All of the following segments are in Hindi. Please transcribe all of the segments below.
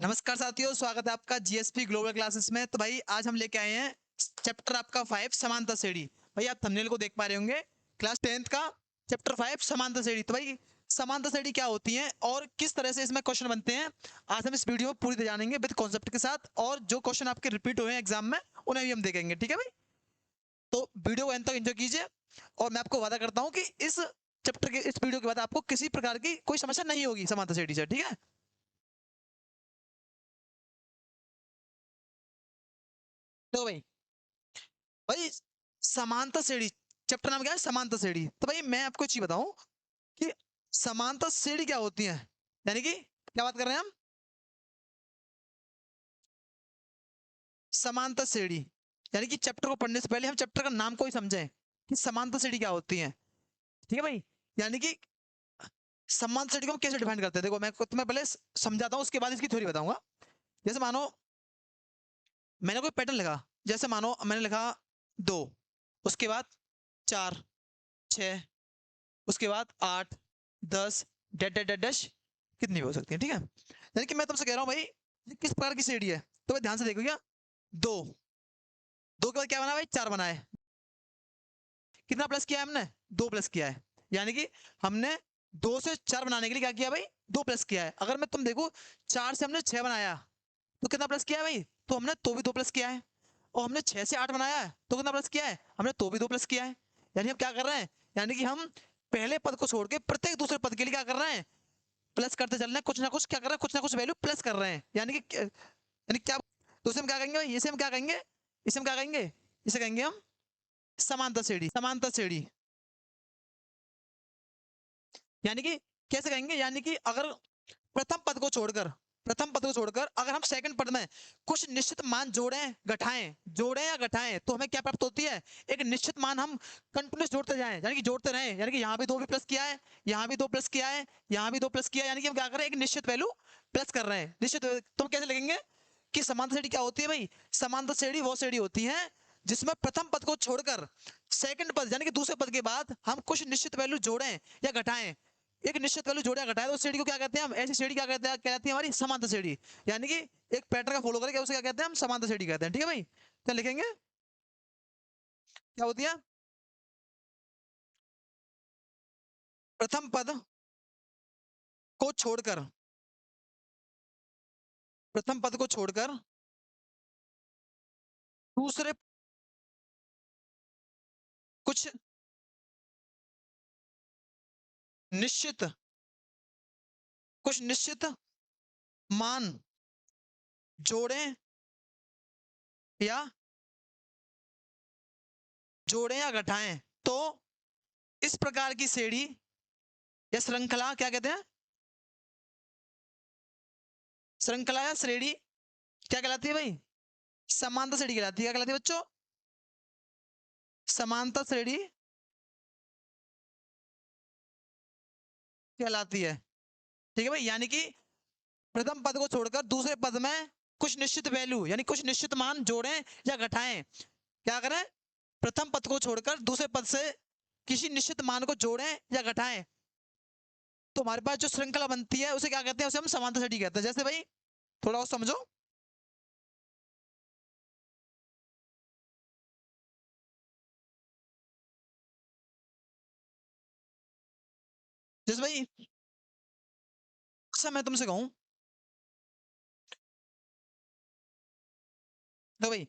नमस्कार साथियों, स्वागत है आपका जीएसपी ग्लोबल क्लासेस में। तो भाई आज हम लेके आए हैं चैप्टर आपका 5 समांतर श्रेणी। भाई आप थंबनेल को देख पा रहे होंगे, क्लास 10th का चैप्टर 5 समांतर श्रेणी। तो भाई समांतर श्रेणी क्या होती है और किस तरह से इसमें क्वेश्चन बनते हैं, आज हम इस वीडियो में पूरी तरह जानेंगे विद कॉन्सेप्ट के साथ। और जो क्वेश्चन आपके रिपीट हुए हैं एग्जाम में उन्हें भी हम देखेंगे, ठीक है भाई। तो वीडियो को अंत तक एंजॉय कीजिए और मैं आपको वादा करता हूँ कि इस चैप्टर के इस वीडियो के बाद आपको किसी प्रकार की कोई समस्या नहीं होगी समांतर श्रेणी से, ठीक है। तो भाई भाई समांतर श्रेणी चैप्टर नाम क्या है? समांतर श्रेणी। तो भाई मैं आपको एक चीज बताऊं कि समांतर श्रेणी क्या होती है, यानी कि क्या बात कर रहे हैं हम? समांतर श्रेणी यानी कि चैप्टर को पढ़ने से पहले हम चैप्टर का नाम को ही समझें कि समांतर श्रेणी क्या होती है, ठीक है भाई। यानी कि समांतर श्रेणी को हम कैसे डिफाइन करते हैं, देखो मैं तुम्हें पहले समझाता हूँ, उसके बाद इसकी थ्योरी बताऊंगा। जैसे मानो मैंने कोई पैटर्न लिखा, जैसे मानो मैंने लिखा 2, उसके बाद 4, 6, उसके बाद 8, 10 डैश डैश डैश डैश कितनी भी हो सकती है, ठीक है। यानी कि मैं तुमसे कह रहा हूँ भाई ये किस प्रकार की सीढ़ी है, तो भाई ध्यान से देखो। क्या दो, दो के बाद क्या बना भाई? 4 बना है। कितना प्लस किया है हमने? 2 प्लस किया है। यानी कि हमने 2 से 4 बनाने के लिए क्या किया भाई? 2 प्लस किया है। अगर मैं तुम देखो 4 से हमने 6 बनाया तो कितना प्लस किया है भाई? तो हमने तो भी 2 प्लस किया है। और हमने 6 से 8 बनाया है तो कितना प्लस किया है? हमने तो भी 2 प्लस किया है। यानी हम क्या कर रहे हैं, यानी कि हम पहले पद को छोड़ के प्रत्येक दूसरे पद के लिए क्या कर रहे हैं? प्लस करते चल रहे हैं, कुछ ना कुछ क्या कर रहे हैं, कुछ ना कुछ वैल्यू प्लस कर रहे हैं। यानी क्या? तो इसे हम क्या कहेंगे भाई? इसे हम क्या कहेंगे? इसे हम क्या कहेंगे? इसे कहेंगे हम समांतर श्रेणी। समांतर श्रेणी यानी कि कैसे कहेंगे? यानी कि अगर प्रथम पद को छोड़कर प्रथम पद को छोड़कर अगर हम सेकंड पद में कुछ निश्चित मान जोड़ें घटाएं, जोड़ें या घटाएं, तो हमें क्या प्राप्त होती है? एक निश्चित मान हम कंटिन्यूस जोड़ते जाएं, यानी कि जोड़ते रहें। यानी कि यहाँ भी 2 भी प्लस किया है, यहाँ भी 2 प्लस किया है, यहाँ भी 2 प्लस किया है, यानी कि हम क्या कर रहे हैं? एक निश्चित वैल्यू प्लस कर रहे हैं। निश्चित तुम कैसे लिखेंगे कि समांतर श्रेणी क्या होती है भाई? समांतर श्रेणी वो श्रेणी होती है जिसमें प्रथम पद को छोड़कर सेकंड पद यानी कि दूसरे पद के बाद हम कुछ निश्चित वैल्यू जोड़ें या घटाएं। एक निश्चित वैल्यू जोड़े घटाए तो उस श्रेणी को क्या कहते हैं हम? ऐसी श्रेणी क्या कहते हैं, कहलाती है हमारी समांतर श्रेणी। यानी कि एक पैटर्न का फॉलो करके उसे क्या कहते हैं? हम समांतर श्रेणी कहते हैं, ठीक है भाई। क्या लिखेंगे? क्या होती है? प्रथम पद को छोड़कर प्रथम पद को छोड़कर दूसरे कुछ निश्चित कुछ निश्चित मान जोड़ें या घटाएं, तो इस प्रकार की श्रेणी या श्रृंखला क्या कहते हैं? श्रृंखला या श्रेणी क्या कहलाती है भाई? समांतर श्रेणी कहलाती है। क्या कहलाती है बच्चों? समांतर श्रेणी कहलाती है, ठीक है भाई। यानी कि प्रथम पद को छोड़कर दूसरे पद में कुछ निश्चित वैल्यू यानी कुछ निश्चित मान जोड़ें या घटाएं। क्या करें? प्रथम पद को छोड़कर दूसरे पद से किसी निश्चित मान को जोड़ें या घटाएं, तो हमारे पास जो श्रृंखला बनती है उसे क्या कहते हैं? उसे हम समांतर श्रेणी कहते हैं। जैसे भाई थोड़ा और समझो। जैसे भाई अक्सर मैं तुमसे कहूं तो भाई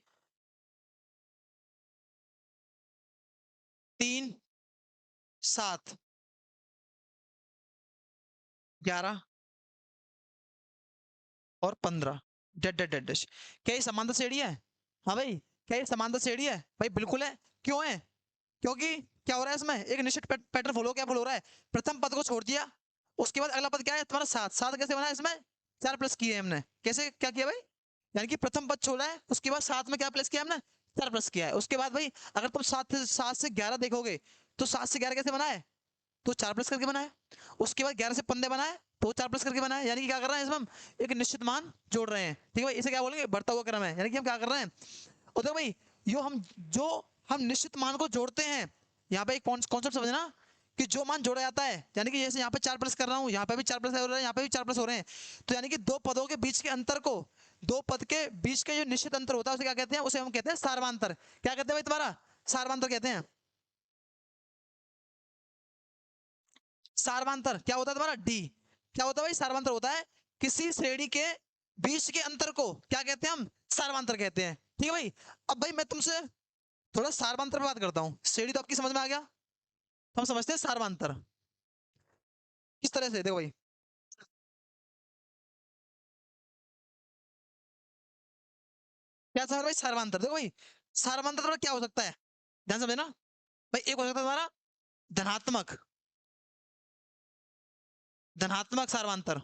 3, 7, 11 और 15 डेड डेड डेड डेश, क्या ये समांतर श्रेणी है? हाँ भाई, क्या ये समांतर श्रेणी है? भाई बिल्कुल है। क्यों है? क्योंकि क्या हो रहा है इसमें? एक निश्चित पैटर्न फॉलो क्या फॉलो हो रहा है? प्रथम पद को छोड़ दिया, उसके बाद अगला पद क्या है तुम्हारा? 7। 7 कैसे बना है इसमें? 4 प्लस किए हमने। कैसे क्या किया भाई? यानी कि प्रथम पद छोड़ा है, उसके बाद 7 में क्या प्लस किया हमने? 4 प्लस किया है। उसके बाद भाई अगर तुम 7 से 11 देखोगे तो 7 से 11 कैसे बना है? तो 4 प्लस करके बना है। उसके बाद 11 से 15 बना है तो 4 प्लस करके बना है। यानी कि क्या कर रहे हैं इसमें? हम एक निश्चित मान जोड़ रहे हैं, ठीक है भाई। इसे क्या बोलेंगे? बढ़ता हुआ क्रम है। यानी कि हम क्या कर रहे हैं? और देखो भाई जो हम निश्चित मान को जोड़ते हैं, यहाँ पे एक कॉन्सेप्ट समझना कि जो मान जोड़ा जाता है, यानी कि जैसे यहाँ पे 4 प्लस कर रहा हूँ, यहाँ पे भी 4 प्लस हो रहा है, यहाँ पे भी 4 प्लस हो रहे हैं, तो यानी कि दो पदों के बीच के अंतर को, दो पद के बीच के जो निश्चित अंतर होता है उसे क्या कहते हैं, उसे हम कहते हैं सार्वंतर। क्या कहते हैं भाई तुम्हारा, सार्वंतर कहते हैं। सार्वंतर क्या होता है तुम्हारा, डी। क्या होता है भाई, सार्वंतर होता है किसी श्रेणी के बीच के अंतर को क्या कहते हैं हम, सार्वंतर कहते हैं। ठीक है भाई। अब भाई मैं तुमसे थोड़ा सार्वंतर पे बात करता हूँ, श्रेणी तो आपकी समझ में आ गया, तो हम समझते हैं सार्वंतर किस तरह से, देखो भाई क्या था भाई सार्वंतर, देखो भाई सार्वंतर तुम्हारा क्या हो सकता है, ध्यान से समझना भाई। एक हो सकता है तुम्हारा धनात्मक, धनात्मक सार्वंतर,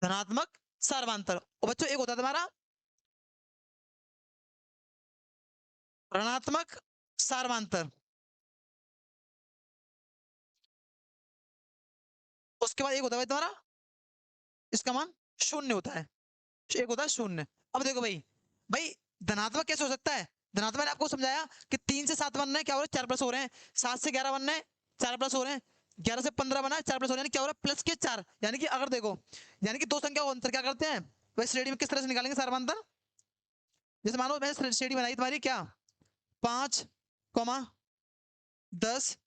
धनात्मक सार्वंतर। और बच्चों एक होता है तुम्हारा ऋणात्मक सार्वंतर। उसके बाद एक होता है भाई तुम्हारा, इसका मान शून्य होता है, एक होता है शून्य। अब देखो भाई, भाई धनात्मक कैसे हो सकता है, धनात्मक मैंने आपको समझाया कि 3 से 7 बनना है, क्या हो रहा है 4 प्लस हो रहे हैं, 7 से 11 बनना है 4 प्लस हो रहे हैं, 11 से 15 बना है 4 प्लस हो रहे हैं, यानी क्या हो रहा है प्लस के 4। यानी कि अगर देखो, यानी कि दो संख्या का अंतर क्या करते हैं भाई श्रेणी में, किस तरह से निकालेंगे सार्वंतर। जैसे मानो मैंने श्रेणी बनाई तुम्हारी क्या, 5, 10,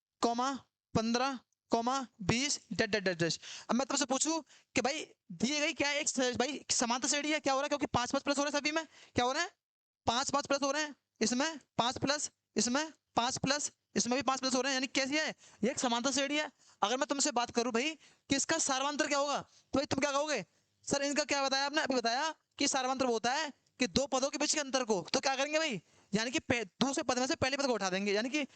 15, 20 डैश डैश डैश डैश। अब मैं तुमसे पूछूं कि भाई दिए गई क्या है, एक भाई समांतर श्रेणी है, क्या हो रहा है, क्योंकि 5 5 प्लस हो रहा है सभी में, क्या हो रहा है 5 5 प्लस हो रहे हैं, इसमें 5 प्लस, इसमें 5 प्लस, इसमें भी 5 प्लस हो रहे हैं, यानी कैसी है ये, एक समांतर श्रेणी है। अगर मैं तुमसे बात करूं भाई कि इसका सार्वंतर क्या होगा, तो भाई तुम क्या कहोगे, सर इनका क्या बताया आपने, अभी बताया कि सार्वंतर वो होता है कि दो पदों के बीच के अंतर को, तो क्या करेंगे भाई, यानी कि दूसरे पद में से पहले पद को उठा देंगे, यानी कि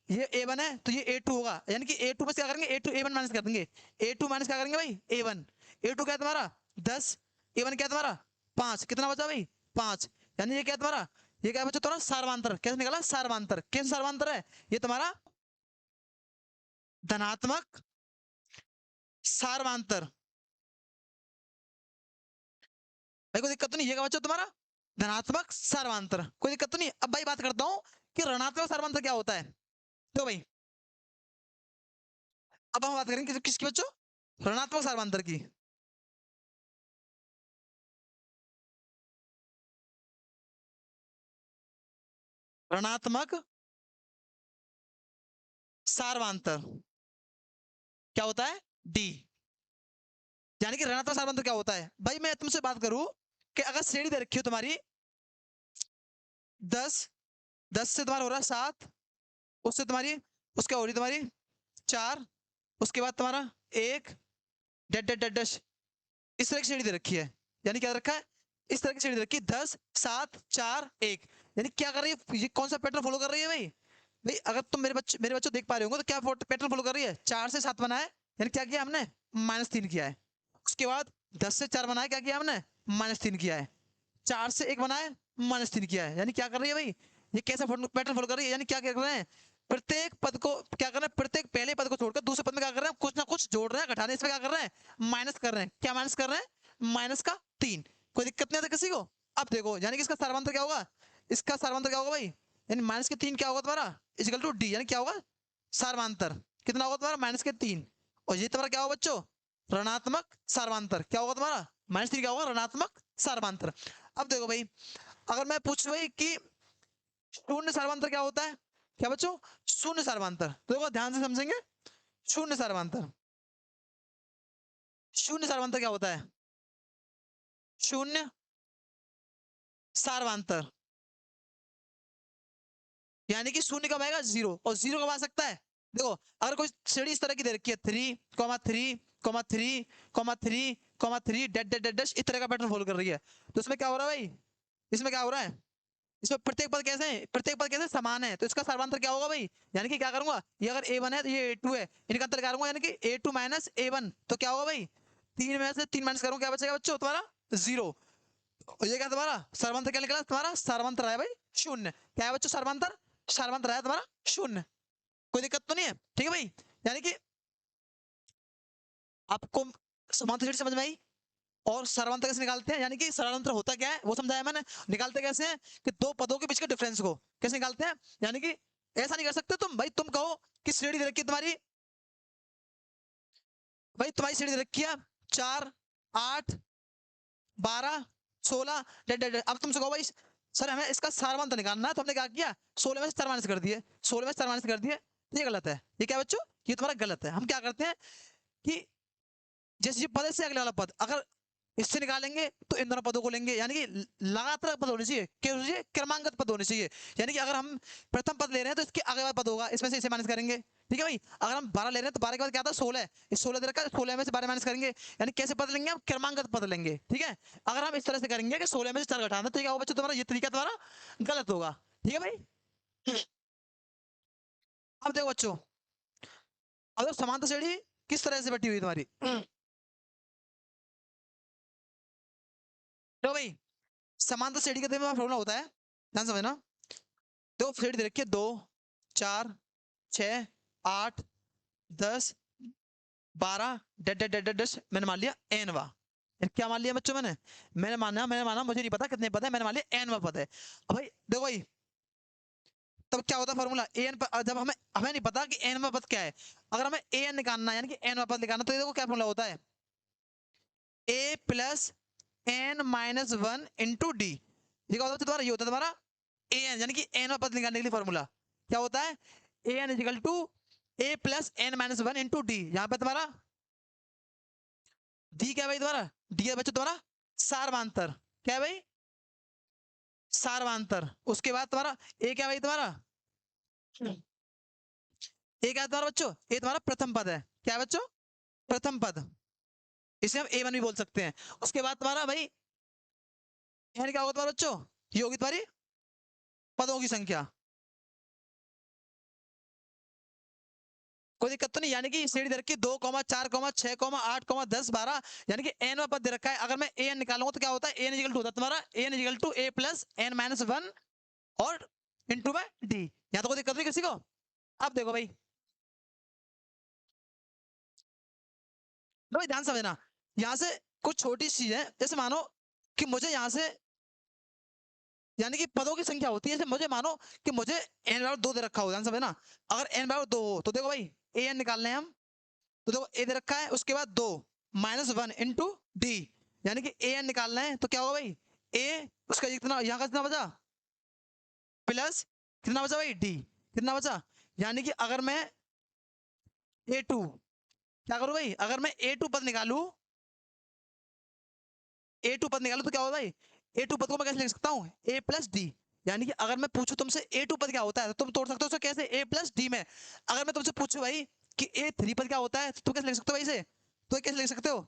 ये A1 है तो ये A2 होगा, यानी कि A2 में से क्या करेंगे, A1 माइनस कर देंगे, A2 माइनस क्या करेंगे भाई A1। A2 क्या है तुम्हारा 10, A1 क्या है तुम्हारा 5, कितना बचा भाई 5, यानी ये क्या है तुम्हारा, ये क्या बचा तुम्हारा सार्वंतर। कैसे निकाला सार्वंतर, कैसे सार्वंतर है ये तुम्हारा धनात्मक सार्वंतर। भाई कोई दिक्कत तो नहीं, ये क्या बचा तुम्हारा धनात्मक सार्वंतर, कोई दिक्कत तो नहीं। अब भाई बात करता हूं कि ऋणात्मक सार्वंतर क्या होता है, तो भाई अब हम बात करेंगे किसकी बच्चों, ऋणात्मक सार्वंतर की। ऋणात्मक सार्वंतर क्या होता है, डी। यानी कि ऋणात्मक सार्वंतर क्या होता है, भाई मैं तुमसे बात करूं कि अगर श्रेणी दे रखी हो तुम्हारी 10, 10 से तुम्हारा हो रहा है 7, उससे तुम्हारी, उसके हो रही तुम्हारी 4, उसके बाद तुम्हारा 1 डेड डेड डेड डैश, इस तरह की श्रेणी दे रखी है। यानी क्या रखा है, इस तरह की श्रेणी दे रखी है 10 7 4 1। यानी क्या कर रही है, ये कौन सा पैटर्न फॉलो कर रही है भाई, भाई अगर तुम मेरे बच्चों देख पा रहे होंगे तो क्या पैटर्न फॉलो कर रही है, 4 से 7 बना है, यानी क्या किया हमने -3 किया है। उसके बाद 10 से 4 बनाया, क्या किया हमने -3 किया है। 4 से 1 बनाया -3 किया है, यानी क्या कर रही है भाई, ये कैसा पैटर्न फॉलो कर रही है, यानी क्या कर रहे हैं, प्रत्येक पद को क्या कर रहे हैं, प्रत्येक पहले पद को छोड़कर दूसरे पद में क्या कर रहे हैं, कुछ ना कुछ जोड़ रहे हैं, घटाने इसमें क्या कर रहे हैं माइनस कर रहे हैं, क्या माइनस कर रहे हैं -3। कोई दिक्कत नहीं आता किसी को। अब देखो यानी कि इसका सार्वंतर क्या होगा, इसका सार्वंतर क्या होगा भाई, यानी -3 क्या होगा तुम्हारा इक्वल टू डी, यानी क्या होगा सार्वंतर कितना होगा तुम्हारा -3। और ये तुम्हारा क्या होगा बच्चों, ऋणात्मक सार्वंतर क्या होगा तुम्हारा, -3 क्या होगा ऋणात्मक सार्वंतर। अब देखो भाई, अगर मैं पूछ भाई कि शून्य सार्वंतर क्या होता है, क्या बच्चों शून्य सार्वंतर, तो देखो ध्यान से समझेंगे। शून्य सार्वंतर, शून्य सार्वंतर क्या होता है, शून्य सार्वंतर यानी कि शून्य कब आएगा, जीरो, और जीरो कब आ सकता है, देखो अगर कोई श्रेणी इस तरह की दे रखी है 3, 3, 3, 3, 3 डैश इस तरह का पैटर्न फॉलो कर रही है, तो इसमें क्या हो रहा है भाई, इसमें क्या हो रहा है, इसमें प्रत्येक पद कैसे है, प्रत्येक पद कैसे समान है, तो इसका सर्वांतर क्या होगा भाई, यानी कि क्या करूंगा, ये अगर A1 है तो ये A2 है, इनका अंतर क्या करूंगा, यानी कि A2 माइनस A1, तो क्या होगा भाई 3 में से 3 माइनस करूंगा, क्या बचेगा बच्चों तुम्हारा जीरो। और ये क्या तुम्हारा सर्वांतर क्या निकला, तुम्हारा सर्वांतर है भाई शून्य, क्या है बच्चों सर्वांतर, सर्वांतर है तुम्हारा शून्य। कोई दिक्कत तो नहीं है, ठीक है भाई। यानी कि आपको समांतर श्रेणी समझ में आई। और सर्वांतर कैसे निकालते हैं, यानी कि सर्वांतर होता क्या है वो समझाया मैंने, निकालते कैसे हैं कि दो पदों के बीच के डिफरेंस को कैसे निकालते हैं, यानी कि ऐसा नहीं कर सकते तुम भाई। तुम कहो कि श्रेणी दे रखी है तुम्हारी, भाई तुम्हारी श्रेणी दे रखी है 4, 8, 12, 16। अब तुमसे कहो भाई सर हमें इसका सारवान तो निकालना है, तो हमने क्या किया 16 में से 4 माइनस कर दिए, 16 में से 4 माइनस कर दिए। ये गलत है। ये क्या बच्चों, ये तुम्हारा गलत है। हम क्या करते हैं कि जैसे ये पद से अगले वाला पद अगर इससे निकालेंगे तो इन दोनों पदों को लेंगे, यानी कि लगातार पद होने चाहिए, क्या होनी चाहिए, क्रमांकित पद होने चाहिए। यानी कि अगर हम प्रथम पद ले रहे हैं तो इसके आगे वाला पद होगा, इसमें से इसे माइनस करेंगे। ठीक है भाई, अगर हम 12 ले रहे हैं तो 12 के बाद क्या आता है 16, इस 16 दे रखा है, 16 में से 12 माइनस करेंगे। यानी कैसे पद लेंगे हम, क्रमांकित पद लेंगे। ठीक है, अगर हम इस तरह से करेंगे कि 16 में से 4 घटाना, तो क्या होगा बच्चों तुम्हारा, ये तरीका तुम्हारा गलत होगा। ठीक है भाई। अब देखो बच्चों, अब देखो समांतर श्रेणी किस तरह से बटी हुई तुम्हारी। तो भाई समांतर श्रेणी का फॉर्मूला होता है, ध्यान समझना। दो श्रेणी दे रखी है, 2, 4, 6, 8, 10, 12, मैंने मान लिया एनवा। क्या मान लिया बच्चों, मैंने माना मुझे नहीं पता कितने पद है, मैंने मान लिया एनवा पद है। अब भाई देखो भाई, तब क्या होता है फॉर्मूला एन, जब हमें हमें नहीं पता कि एनवा पद क्या है, अगर हमें एन निकालना है यानी कि एनवा पद निकालना, तो ये देखो क्या फॉर्मूला होता है, A plus N minus one into D. ये क्या होता है तुम्हारा, ये होता है तुम्हारा ए एन, यानी कि एन पद निकालने के लिए फॉर्मूला क्या होता है, A N equal to A plus N minus one into D. यहाँ पे तुम्हारा डी क्या है भाई, तुम्हारा डी है बच्चों तुम्हारा सारवांतर। क्या है भाई, सारवांतर। उसके बाद तुम्हारा ए क्या है भाई तुम्हारा, ए क्या है तुम्हारा बच्चों, ए तुम्हारा प्रथम पद है। क्या है बच्चों, प्रथम पद। इसे हम ए वन भी बोल सकते हैं। उसके बाद तुम्हारा भाई एन क्या होगा तुम्हारा बच्चों, ये होगी तुम्हारी पदों की संख्या। कोई दिक्कत तो नहीं, यानी कि श्रेणी दे रखी 2, 4, 6, 8, 10, 12, यानी कि एन पद दे रखा है। अगर मैं ए एन निकालूंगा तो क्या होता है, एन इजिकल टू होता है तुम्हारा N equal to A plus N minus one और इंटू में डी। यहाँ तो कोई दिक्कत नहीं किसी को। अब देखो भाई, तो भाई ध्यान समझना, यहाँ से कुछ छोटी चीज है, जैसे मानो कि मुझे यहाँ से यानी कि पदों की संख्या होती है, जैसे मुझे मानो कि मुझे एन बराबर 2 दे रखा हो, ध्यान समझना। अगर एन बराबर 2 हो तो देखो भाई ए एन निकालने हैं हम, तो देखो ए दे रखा है, उसके बाद 2 माइनस वन इंटू डी, यानी कि ए एन निकालना है तो क्या होगा भाई, ए उसका कितना, यहाँ का कितना बचा प्लस कितना बचा भाई डी, कितना बचा। यानी कि अगर मैं ए टू क्या करूँ भाई, अगर मैं ए टू पद निकालू, ए टू पद निकालू तो क्या होगा भाई, ए टू पद को मैं कैसे लिख सकता हूँ, ए प्लस डी। यानी कि अगर मैं पूछूं तुमसे ए टू पद क्या होता है तो तुम तोड़ सकते हो उसे कैसे, ए प्लस डी में। अगर मैं तुमसे पूछूं भाई कि ए थ्री पद क्या होता है तो तुम कैसे लिख सकते हो भाई इसे, तो कैसे लिख सकते हो,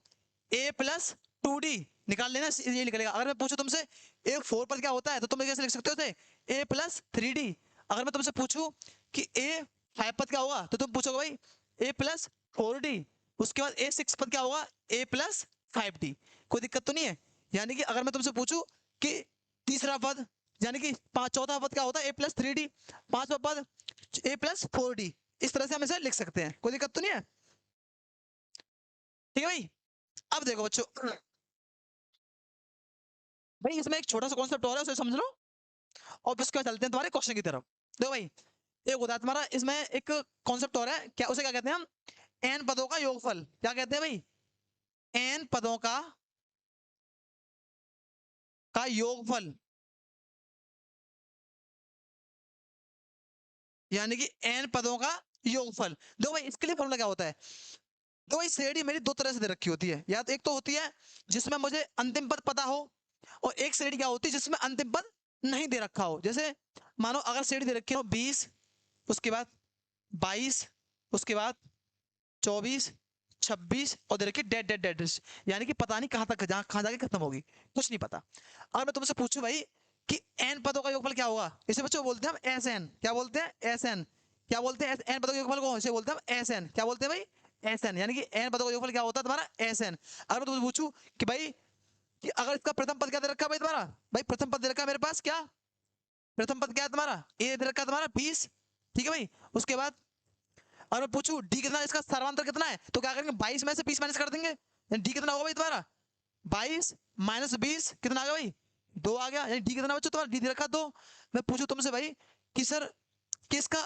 ए प्लस टू डी निकाल लेना, ये निकलेगा। अगर मैं पूछूं तुमसे ए फोर पद क्या होता है तो तुम कैसे लिख सकते हो उसे, ए प्लस थ्री डी। अगर मैं तुमसे पूछूं कि ए फाइव पद क्या होगा तो तुम पूछोगे भाई ए प्लस फोर डी। उसके बाद ए सिक्स पद क्या होगा, ए प्लस फाइव डी। कोई दिक्कत तो नहीं है। यानी कि अगर मैं तुमसे पूछूं कि तीसरा पद, यानी कि पांच, चौथा पद क्या होता है ए प्लस थ्री डी, पांचवा पद ए प्लस फोर डी, इस तरह से हम इसे लिख सकते हैं। कोई दिक्कत तो नहीं है, ठीक है भाई। अब देखो बच्चों, भाई इसमें एक छोटा सा कॉन्सेप्ट और है, उसे समझ लो और उसके बाद चलते हैं तुम्हारे क्वेश्चन की तरफ। देखो भाई, एक होता है तुम्हारा इसमें एक कॉन्सेप्ट और है, क्या उसे क्या कहते हैं हम, एन पदों का योगफल। क्या कहते हैं भाई, एन पदों का योगफल, यानी कि एन पदों का योगफल। देखो भाई इसके लिए फॉर्मूला क्या होता है, तो भाई श्रेणी मेरी दो तरह से दे रखी होती है, या तो एक तो होती है जिसमें मुझे अंतिम पद पता हो, और एक श्रेणी क्या होती है जिसमें अंतिम पद नहीं दे रखा हो। जैसे मानो अगर श्रेणी दे रखी हो 20, उसके बाद 22, उसके बाद 24, 26 और दे रखी डेड डेड डेड, यानी कि पता नहीं कहाँ तक कहाँ जाके खत्म होगी, कुछ नहीं पता। अगर मैं तुमसे पूछूं भाई कि एन पदों का योगफल क्या होगा, इसे बच्चों बोलते हैं हम एस एन। क्या बोलते हैं, एस एन। क्या बोलते हैं एन पदों के योगफल को, इसे बोलते हैं हम एस एन। क्या बोलते हैं भाई, एस एन। यानी कि एन पदों का योगफल क्या होता है तुम्हारा, एस एन। अगर मैं तुमसे पूछूं कि भाई कि अगर इसका प्रथम पद क्या दे रखा है भाई तुम्हारा, भाई प्रथम पद दे रखा है मेरे पास, क्या प्रथम पद क्या है तुम्हारा, ए दे रखा है तुम्हारा 20। ठीक है भाई, उसके बाद और मैं पूछूं डी कितना, इसका सर्वांतर कितना है, तो क्या करेंगे 22 में से 20 माइनस कर देंगे, डी कितना होगा भाई तुम्हारा 22 माइनस 20 कितना आ गया भाई, 2 आ गया। यानी डी कितना बच्चों तुम्हारा, डी दे रखा 2। मैं पूछूं तुमसे भाई कि सर कि इसका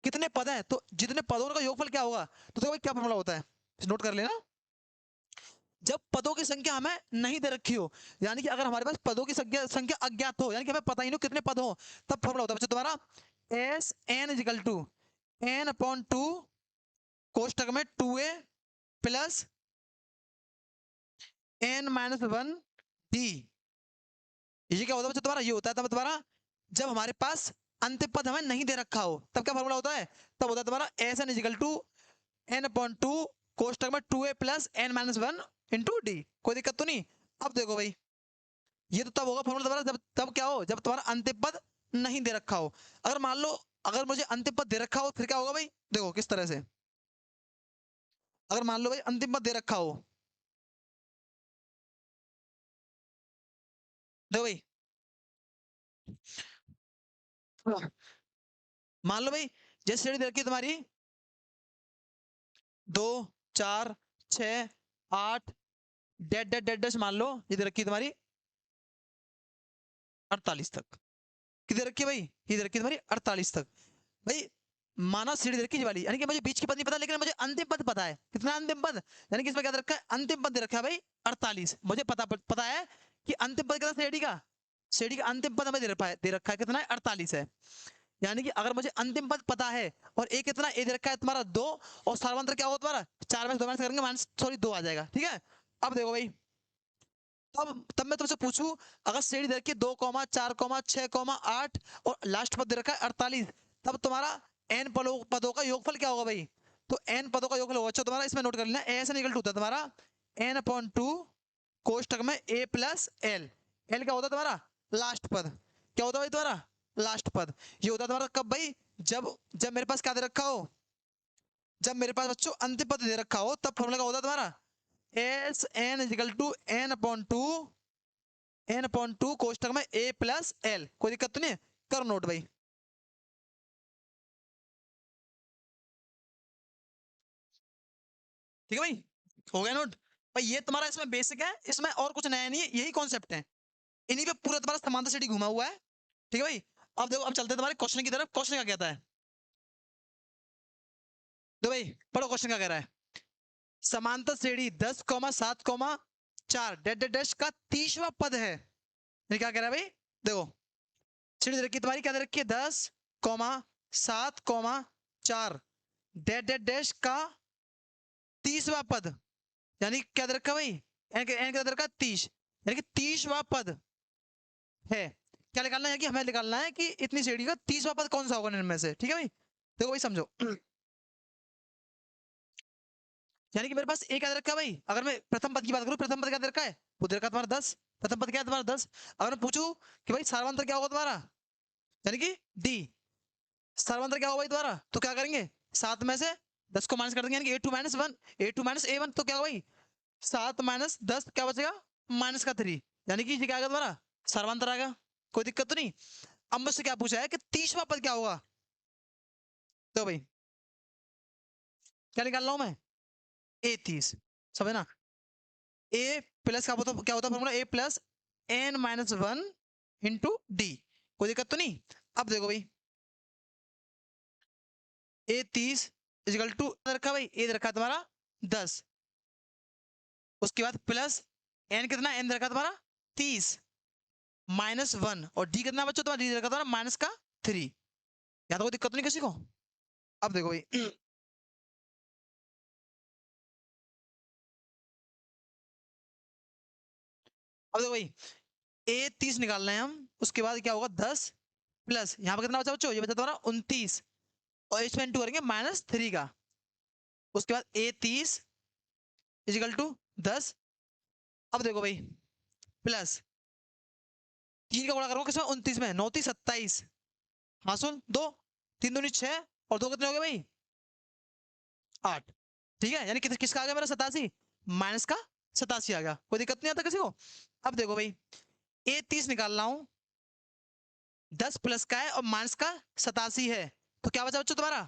कितने पद है, तो जितने पदों का योगफल क्या होगा। तो देखो भाई क्या फॉर्मूला होता है, नोट कर लेना। जब पदों की संख्या हमें नहीं दे रखी हो, यानी कि अगर हमारे पास पदों की संख्या संख्या अज्ञात हो, यानी कि हमें पता ही नहीं कितने पद हो, तब फॉर्मूला होता है बच्चों तुम्हारा S N equal to N upon two कोष्टक में 2a plus N minus one D. ये क्या होता है बच्चों तुम्हारा, ये होता है तब तुम्हारा जब हमारे पास अंतिम पद हमें नहीं दे रखा हो, तब क्या फॉर्मूला होता है, तब होता है तुम्हारा S N equal to N upon two कोष्टक में 2a plus N minus one into D. कोई दिक्कत तो नहीं। अब देखो भाई, ये तो तब होगा फॉर्मूला तुम्हारा जब तब क्या हो, जब तुम्हारा अंतिम पद नहीं दे रखा हो। अगर मान लो अगर मुझे अंतिम पद दे रखा हो, फिर क्या होगा भाई, देखो किस तरह से। अगर मान लो भाई अंतिम पद दे रखा हो, देखो भाई मान लो भाई जैसे श्रेणी दे रखी है तुम्हारी 2 4 6 8 डेड डेड डेड डेड मान लो ये दे रखी है तुम्हारी 48 तक। कितने रखी है भाई, ये दे रखी है तुम्हारी 48 तक। भाई माना सीढ़ी दे रखी है ये वाली, यानी कि मुझे बीच की पद नहीं पता, लेकिन मुझे अंतिम पद पता है। कितना अंतिम पद, यानी कि इसमें क्या दे रखा है, अंतिम पद दे रखा है भाई 48। मुझे पता है कि अंतिम पद कितना सीढ़ी का, सीढ़ी का अंतिम पद हमें दे रखा है कितना है, 48 है। यानी कि अगर मुझे अंतिम पद पता है और ए कितना ए दे रखा है तुम्हारा 2, और सार्वंत्र क्या होगा तुम्हारा 4 में से 2 माइनस करेंगे माइनस सॉरी 2 आ जाएगा, ठीक है। अब देखो भाई, तब मैं तुमसे पूछूं, अगर श्रेणी दे रखी है 2 4 6 8 और लास्ट पद दे रखा है 48, तब तुम्हारा एन पदों का योगफल क्या होगा भाई। तो एन पदों का योगफल होगा, अच्छा तुम्हारा इसमें नोट कर लेना, एस एन इक्वल टू होता है तुम्हारा एन अपॉन टू कोष्टक में ए प्लस एल। एल क्या होता है तुम्हारा लास्ट पद, क्या होता है भाई तुम्हारा लास्ट पद। ये होता है तुम्हारा कब भाई, जब जब मेरे पास क्या दे रखा हो, जब मेरे पास बच्चों अंतिम पद दे रखा हो, तब फॉर्मूला क्या होता है तुम्हारा S N equal to N upon two कोष्टक में ए प्लस एल। कोई दिक्कत तो नहीं है, करो नोट भाई। ठीक है भाई, हो गया नोट। भाई ये तुम्हारा इसमें बेसिक है, इसमें और कुछ नया नहीं है, यही कॉन्सेप्ट है, इन्हीं पे पूरा तुम्हारा समांतर श्रेणी घुमा हुआ है। ठीक है भाई, अब देखो अब चलते हैं तुम्हारे क्वेश्चन की तरफ। क्वेश्चन क्या कहता है, तो भाई पढ़ो क्वेश्चन क्या कह रहा है। समांतर श्रेणी 10 7 4 डेड डेड डैश का 30वां पद है। ये क्या कह रहा है भाई, देखो श्रेणी दे रखी है तुम्हारी, क्या दे रखी है 10 7 4 डेड डेड डैश का 30वां पद, यानी क्या दे रखा है भाई, एन क्या दे रखा है 30, यानी कि 30वां पद है। क्या निकालना है कि हमें निकालना है कि इतनी श्रेणी का 30वां पद कौन सा होगा इनमें से। ठीक है भाई, देखो भाई समझो, यानी कि मेरे पास एक क्या दे रखा है भाई, अगर मैं प्रथम पद की बात करूं, प्रथम पद क्या दे रखा है, वो दे रखा है तुम्हारा 10। प्रथम पद क्या है तुम्हारा 10। अगर मैं पूछूं कि भाई सार्वंत्र क्या होगा तुम्हारा, यानी कि डी, सार्वंत्र क्या होगा भाई तुम्हारा, तो क्या करेंगे 7 में से 10 को माइनस कर देंगे, यानी कि A two minus one, A two minus A one, तो क्या होगा भाई 7 माइनस 10 क्या बचेगा माइनस का 3, यानी कि ये क्या आएगा तुम्हारा सर्वांतर आएगा। कोई दिक्कत तो नहीं। अब मुझसे क्या पूछा है कि 30वां पद क्या होगा, तो भाई क्या निकाल रहा हूं मैं, ए 30, समझ ना। ए प्लस क्या होता है formula, A plus N minus one into D. कोई दिक्कत तो नहीं। अब देखो भाई ए 30 इजिकल टू रखा भाई, ए रखा तुम्हारा 10, उसके बाद प्लस एन कितना, एन रखा तुम्हारा 30 माइनस वन, और डी कितना बच्चों तुम्हारा, डी रखा तुम्हारा माइनस का 3। यहाँ तो कोई दिक्कत नहीं किसी को। अब देखो भाई अब देखो भाई ए 30 निकालना है हम, उसके बाद क्या होगा 10 प्लस यहाँ पर कितना बचा बच्चों, ये बचा तुम्हारा 29, और इसमें इंटू करेंगे -3 का, उसके बाद ए 30 इजिकल टू 10। अब देखो भाई प्लस 3 का गुणा करूंगा किसमें 29 में, 9 27, हाँ सुन 2 3 दूनी 6 और 2 कितने हो गए भाई 8। ठीक है, यानी किसका आ गया मेरा 87, माइनस का 87 आ गया। कोई दिक्कत नहीं आता किसी को। अब देखो भाई ए 30 निकाल रहा हूं, 10 प्लस का है और माइनस का 87 है, तो क्या बचा बच्चों तुम्हारा,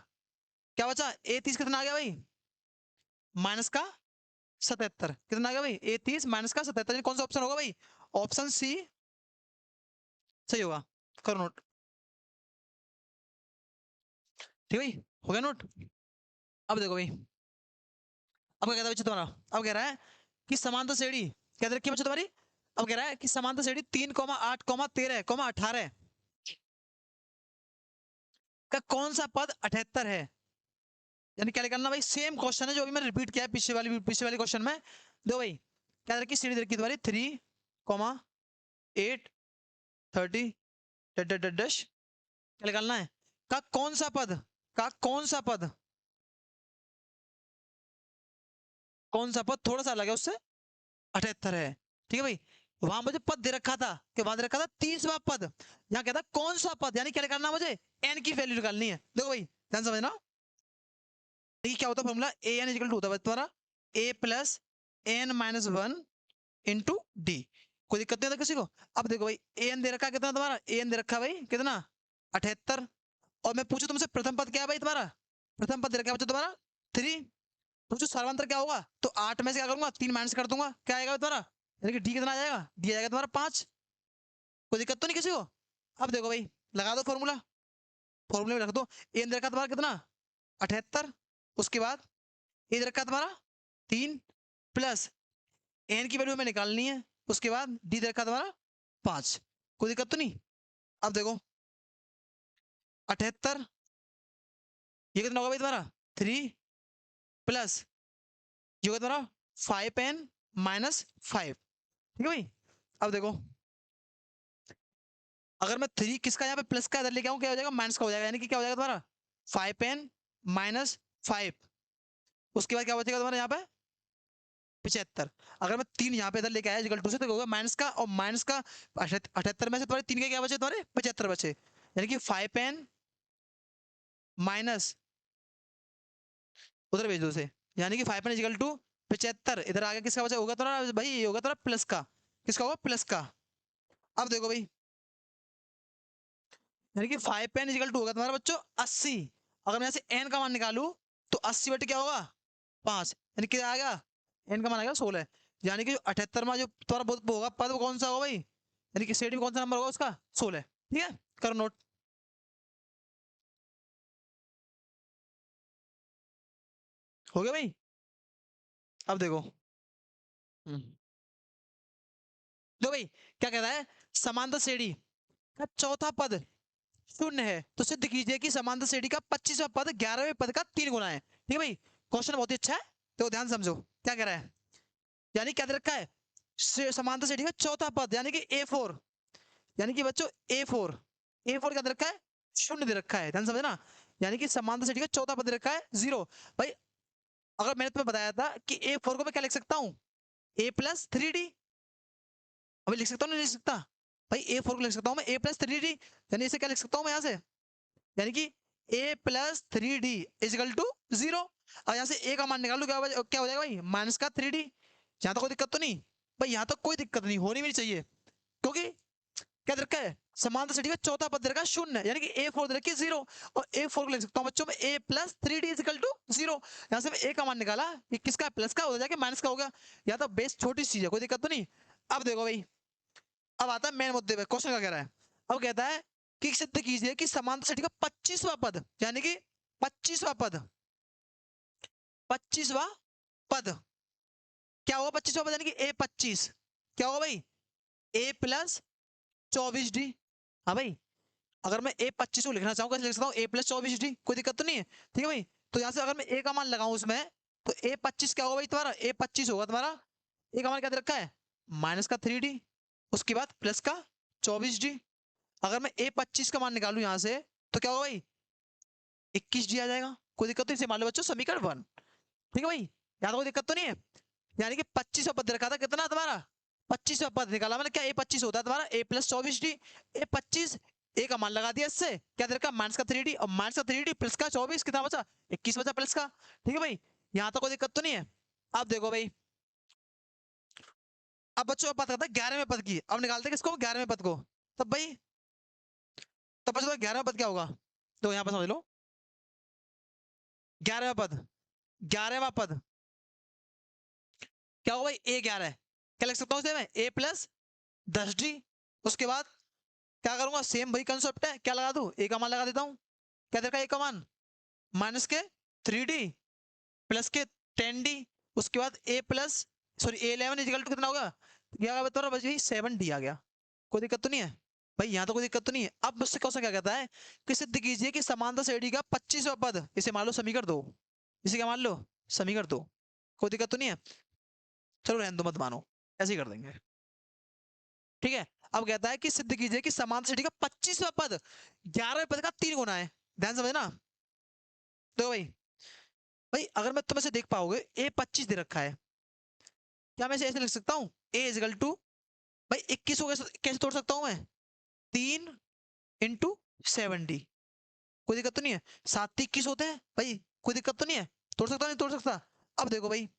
क्या बचा ए 30 कितना आ गया भाई माइनस का 77, कितना आ गया भाई ए 30 माइनस का 77, कौन सा ऑप्शन होगा भाई, ऑप्शन सी सही होगा। करो नोट। ठीक है भाई, हो गया नोट। अब देखो भाई, अब क्या कहता है बच्चे तुम्हारा, अब कह रहा है कि समांतर श्रेणी क्या दे रखी है बच्चे तुम्हारी। अब कह रहा है कि समांतर श्रेणी 3,8,13,18 का कौन सा पद 78 है। यानी क्या निकालना भाई, सेम क्वेश्चन है जो अभी मैंने रिपीट किया है पिछले वाले क्वेश्चन में। दो भाई, क्या दे रखी श्रेणी दे रखी है तुम्हारी 3,8 30 क्या निकालना है, का कौन सा पद, का कौन सा पद, कौन सा पद थोड़ा सा अलग है उससे, 78 है। ठीक है भाई, वहां मुझे पद दे रखा था कि वहां दे रखा था 30वां पद, यहाँ कहता कौन सा पद, यानी क्या निकालना मुझे, एन की वैल्यू निकालनी है। देखो भाई ध्यान समझना, देखिए क्या होता है formula, A N equal to होता है तुम्हारा A plus N minus one into D. कोई दिक्कत नहीं होता किसी को। अब देखो भाई ए एन दे रखा है कितना तुम्हारा, ए एन दे रखा है भाई कितना 78, और मैं पूछू तुमसे प्रथम पद क्या है भाई तुम्हारा, प्रथम पद दे रखा है बच्चों तुम्हारा 3, पूछो सर्वांतर क्या होगा, तो 8 में से क्या करूंगा 3 माइनस कर दूंगा, क्या आएगा तुम्हारा, यानी कि डी कितना आ जाएगा, डी आएगा तुम्हारा 5। कोई दिक्कत तो नहीं किसी को। अब देखो भाई लगा दो फॉर्मूला, फॉर्मूले में रख दो, ए एन दे रखा तुम्हारा कितना 78, उसके बाद ए दे रखा तुम्हारा 3 प्लस एन की वैल्यू हमें निकालनी है, उसके बाद डी दे रखा तुम्हारा 5। कोई दिक्कत तो नहीं। अब देखो 78, ये कितना होगा भाई तुम्हारा 3 प्लस ये होगा तुम्हारा 5n माइनस 5। ठीक है भाई, अब देखो अगर मैं 3 किसका यहाँ पे प्लस का इधर लेके आऊँ क्या हो जाएगा, माइनस का हो जाएगा, यानी कि क्या हो जाएगा तुम्हारा 5n माइनस 5, उसके बाद क्या बचेगा तुम्हारा यहाँ पे 75। अगर मैं 3 यहाँ पे इधर लेके आया इक्वल टू से तो होगा माइनस का, और माइनस का 78 में से तुम्हारे 3 के क्या बचे तुम्हारे 75 बचे, यानी कि 5n माइनस उधर भेज दो उसे, यानी कि 5n इजिकल टू 75, इधर आगे किसका बचा होगा तुम्हारा भाई, ये होगा तुम्हारा प्लस का, किसका होगा प्लस का। अब देखो भाई, यानी कि 5n इजिकल टू होगा तुम्हारा बच्चों 80, अगर मैं यहाँ से n का मान निकालू तो 80 बटे क्या होगा 5, यानी कि आ गया n का मान आ गया 16, यानी कि 78 में जो तुम्हारा बहुत होगा पद वो कौन सा होगा भाई, यानी कि सेट में कौन सा नंबर होगा उसका 16। ठीक है, करो नोट। हो गया भाई, अब देखो दो भाई, क्या कहता है समांतर श्रेणी का चौथा पद शून्य है तो सिद्ध कीजिए कि समांतर श्रेणी का 25वां पद 11वें पद का 3 गुना है। ठीक है भाई, क्वेश्चन बहुत ही अच्छा है, तो ध्यान समझो क्या कह रहा है, यानी क्या दे रखा है समांतर श्रेणी का चौथा पद यानी कि A4, यानी कि बच्चों A4, A4 क्या दे रखा है शून्य दे रखा है, ध्यान समझना, यानी कि समांतर श्रेणी का चौथा पद दे रखा है 0। भाई अगर मैंने तुम्हें बताया था कि A4 को मैं क्या लिख सकता हूँ A प्लस 3D, अभी लिख सकता हूँ नहीं लिख सकता भाई, A4 को लिख सकता हूँ मैं A प्लस 3D, यानी इसे क्या लिख सकता हूँ मैं यहाँ से, यानी कि a plus 3d equal to 0। और यहाँ से a का मान निकाल लो, क्या हो जाएगा भाई माइनस का 3d। यहाँ तक कोई दिक्कत तो नहीं भाई, यहाँ तक कोई दिक्कत नहीं होनी भी नहीं चाहिए, क्योंकि क्या दे रखा है समांतर श्रेणी का चौथा पद दे रखा है शून्य, यानी कि A4 दे रखी है 0, और A4 को लिख सकता हूँ बच्चों में a plus 3d equal to 0। यहाँ से मैं a का मान निकाला, ये किसका प्लस का हो जाएगा माइनस का हो गया, यहाँ तो बेस छोटी चीज है, कोई दिक्कत तो नहीं। अब देखो भाई, अब आता है मेन मुद्दे पे, क्वेश्चन का कह रहा है, अब कहता है कि सिद्ध कीजिए कि समांतर श्रेणी का 25वां पद, यानी कि 25वां पद, 25वां पद क्या होगा 25वां पद, यानी कि A25 क्या होगा भाई A प्लस 24D। हाँ भाई, अगर मैं A25 को लिखना चाहूँ कैसे लिख सकता हूँ A प्लस 24D, कोई दिक्कत तो नहीं है। ठीक है भाई, तो यहाँ से अगर मैं A का मान लगाऊं उसमें तो A25 क्या होगा भाई तुम्हारा, A25 होगा तुम्हारा, A का मान क्या दे रखा है माइनस का 3D, उसके बाद प्लस का 24D। अगर मैं A25 का मान निकालू यहाँ से तो क्या होगा भाई 21D आ जाएगा, कोई दिक्कत नहीं, इसे मान लो बच्चों समीकरण 1। ठीक है भाई, यहाँ तो कोई दिक्कत तो नहीं है, यानी कि 25वां पद रखा था कितना तुम्हारा 25वां पद निकाला मैंने, क्या A25 होता है तुम्हारा A plus 24D, A25 A का मान लगा दिया, इससे क्या दे रखा माइनस का 3D, और माइनस का 3D प्लस का 24 कितना बचा 21 बचा प्लस का। ठीक है भाई, यहाँ तो कोई दिक्कत तो नहीं है। अब देखो भाई, अब बच्चों बात करता है 11वें पद की, अब निकालते हैं किसको 11वें पद को, तब भाई तब बच्चों 11वां पद क्या होगा, तो यहाँ पर समझ लो 11वां पद, 11वां पद क्या होगा भाई A11, क्या लिख सकता हूँ इसे मैं A प्लस 10D, उसके बाद क्या करूंगा सेम वही कंसेप्ट है, क्या लगा दूं A का मान लगा देता हूँ, क्या देखा A का मान माइनस के 3D प्लस के 10D, उसके बाद A plus sorry A11 equal to कितना होगा, क्या होगा बता रहा बस यही 7D आ गया। कोई दिक्कत तो नहीं है भाई, यहाँ तो कोई दिक्कत तो नहीं है। अब मुझसे क्वेश्चन क्या कहता है कि सिद्ध कीजिए कि समांतर श्रेणी का 25वां पद, इसे मान लो समीकरण दो, इसे क्या मान लो समीकरण दो, कोई दिक्कत तो नहीं है। चलो रहने दो मत मानो, ऐसे ही कर देंगे, ठीक है। अब कहता है कि सिद्ध कीजिए कि समांतर श्रेणी का 25वां पद 11वें पद का 3 गुना है। ध्यान समझना। तो भाई भाई अगर मैं तुम ऐसे देख पाओगे A25 दे रखा है, क्या मैं ऐसे लिख सकता हूँ A इजिकल टू भाई 21 को कैसे तोड़ सकता हूँ मैं, 3 × 7D, कोई दिक्कत तो नहीं है। 7 × 21 होते हैं भाई, कोई दिक्कत तो नहीं है, तोड़ सकता नहीं तोड़ सकता। अब देखो भाई,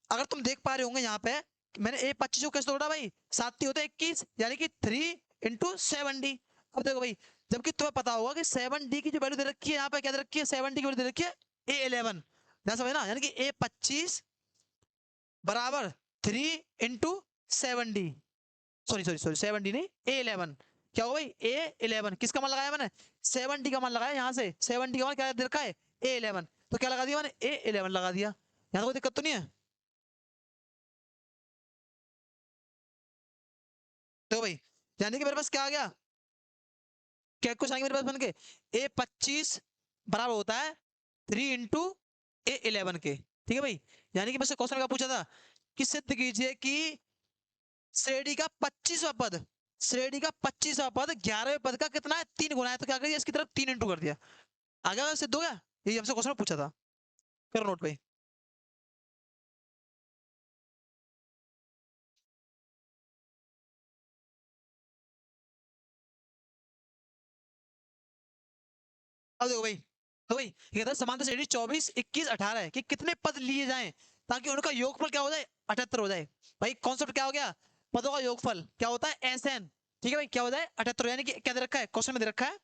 अगर तुम देख पा रहे होंगे यहाँ पे मैंने A25 को कैसे तोड़ा भाई, 7 होते 21 यानी कि 3 × 7D। अब देखो भाई, जबकि तुम्हें पता होगा कि 7D की जो वैल्यू दे रखी है यहाँ पे, क्या दे रखी है 7D की वैल्यू दे रखी है A11, ध्यान समझ ना, यानी कि A25 बराबर 3 × 7D, sorry sorry sorry 7D नहीं A11, क्या हो भाई A11, किसका मान लगाया मैंने 7D का मान लगाया, यहाँ से 7D का मान क्या दे रखा है A11, तो क्या लगा दिया मैंने A11 लगा दिया, यहाँ कोई दिक्कत तो नहीं है। तो भाई यानी कि मेरे पास क्या आ गया, क्या कुछ आएंगे मेरे पास बन के A25 बराबर होता है 3 × A11 के, ठीक है भाई। यानी कि मुझसे क्वेश्चन का पूछा था कि सिद्ध कीजिए कि श्रेणी का 25वां पद, श्रेणी का 25वां पद 11वें पद का कितना है 3 गुना है, तो क्या कर दिया इसकी तरफ 3 × कर दिया, आ गया सिद्ध हो गया। ये हमसे क्वेश्चन पूछा था, करो नोट भाई। अब देखो भाई, तो भाई ये कहता है समांतर श्रेणी 24 21 18 है कि कितने पद लिए जाएं ताकि उनका योगफल क्या हो जाए 78 हो जाए। भाई कॉन्सेप्ट क्या हो गया, पदों का योगफल क्या होता है SN, ठीक है भाई, क्या हो जाए 78, यानी कि क्या दे रखा है क्वेश्चन में दे रखा है,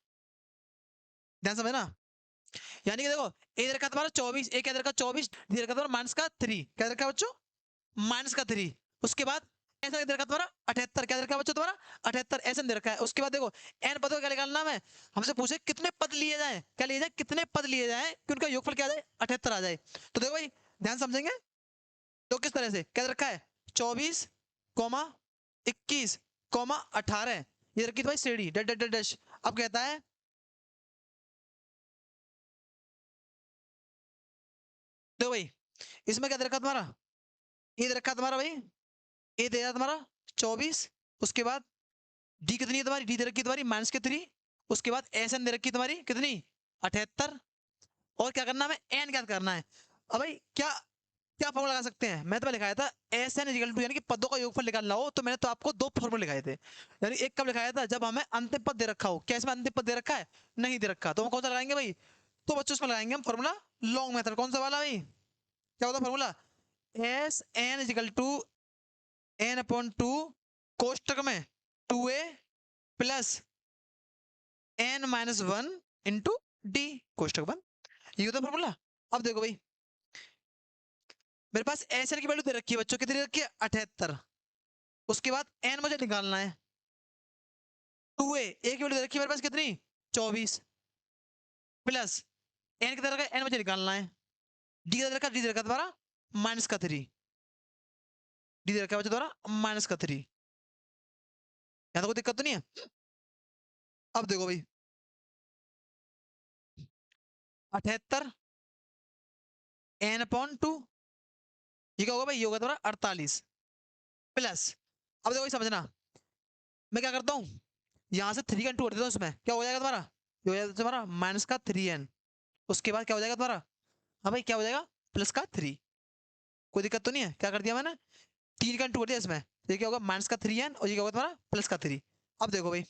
ध्यान समझना। यानी कि देखो ए दे रखा है तुम्हारा 24, ए क्या दे रखा है 24, डी दे रखा है तुम्हारा माइनस का 3, क्या दे रखा है बच्चों माइनस का 3, उसके बाद ऐसा दे रखा है तुम्हारा 78, क्या दे रखा है बच्चों तुम्हारा 78 ऐसा दे रखा है। उसके बाद देखो एन पदों का क्या निकालना है, हमसे पूछे कितने पद लिए जाए, क्या लिए जाए कितने पद लिए जाए कि उनका योगफल क्या आ जाए 78 आ जाए। तो देखो भाई ध्यान समझेंगे, तो किस तरह से क्या दे रखा है 24 कॉमा 21 कॉमा 18, ये रखी थी भाई श्रेणी डैश डैश डैश। अब कहता है देखो भाई इसमें क्या दे रखा तुम्हारा, ये दे रखा तुम्हारा भाई, ए दे रहा तुम्हारा 24, उसके बाद डी कितनी है तुम्हारी, डी दे रखी तुम्हारी माइनस के 3, उसके बाद एस एन दे रखी तुम्हारी कितनी 78, और क्या करना है एन क्या करना है। अब भाई क्या क्या फॉर्मूला लगा सकते हैं, मैं तो लिखाया था एस एन इजिकल टू, यानी कि पदों का योगफल निकालना हो तो मैंने तो आपको दो फॉर्मूले लिखाए थे। यानी एक कब लिखाया था जब हमें अंतिम पद दे रखा हो, क्या इसमें अंतिम पद दे रखा है नहीं दे रखा, तो हम कौन सा लगाएंगे भाई, तो बच्चों इसमें लगाएंगे हम फॉर्मूला लॉन्ग मेथड, कौन सा वाला भाई, क्या होता formula S N equal to n/2 कोष्टक में 2a plus n-1 into D कोष्टक बंद, ये होता फॉर्मूला। अब देखो भाई मेरे पास एस एन की वैल्यू दे रखी है बच्चों, कितनी रखी है 78, उसके बाद n मुझे निकालना है 2a, की वैल्यू दे रखी है मेरे पास कितनी 24 प्लस n कितना रखा है n मुझे निकालना है, डी कितना रखा, डी दे रखा तुम्हारा माइनस का 3, डी दे रखा है बच्चों तुम्हारा माइनस का 3, यहाँ तो कोई दिक्कत तो नहीं है। अब देखो भाई 78 n/2, ये क्या होगा भाई, ये होगा तुम्हारा 48 प्लस, अब देखो भाई समझना, मैं क्या करता हूँ यहाँ से 3 का इंटू कर देता हूँ, उसमें क्या हो जाएगा तुम्हारा, ये हो जाएगा तुम्हारा माइनस का 3n, उसके बाद क्या हो जाएगा तुम्हारा, हाँ भाई क्या हो जाएगा प्लस का 3, कोई दिक्कत तो नहीं है। क्या कर दिया मैंने 3 का इंटू कर दिया इसमें, तो ये क्या होगा माइनस का 3n और ये क्या होगा तुम्हारा प्लस का 3। अब देखो भाई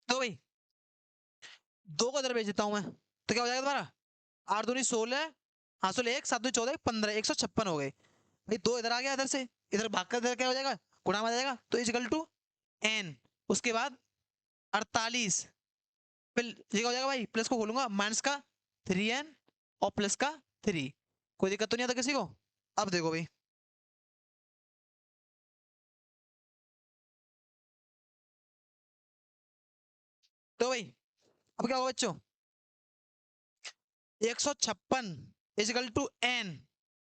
तो भाई दो को इधर भेज देता हूँ मैं, तो क्या हो जाएगा तुम्हारा 8 दूनी 16, हाँ 16 1 7 दूनी 14 15 156 हो गए भाई, दो इधर आ गया इधर से, इधर भाग कर इधर क्या हो जाएगा गुणा में आ जाएगा, तो इजिकल टू n, उसके बाद 48, फिर ये क्या हो जाएगा भाई प्लस को खोलूंगा माइनस का 3n और प्लस का 3, कोई दिक्कत तो नहीं आता किसी को। अब देखो भाई तो भाई अब क्या होगा बच्चों, 156 इजिकल टू एन।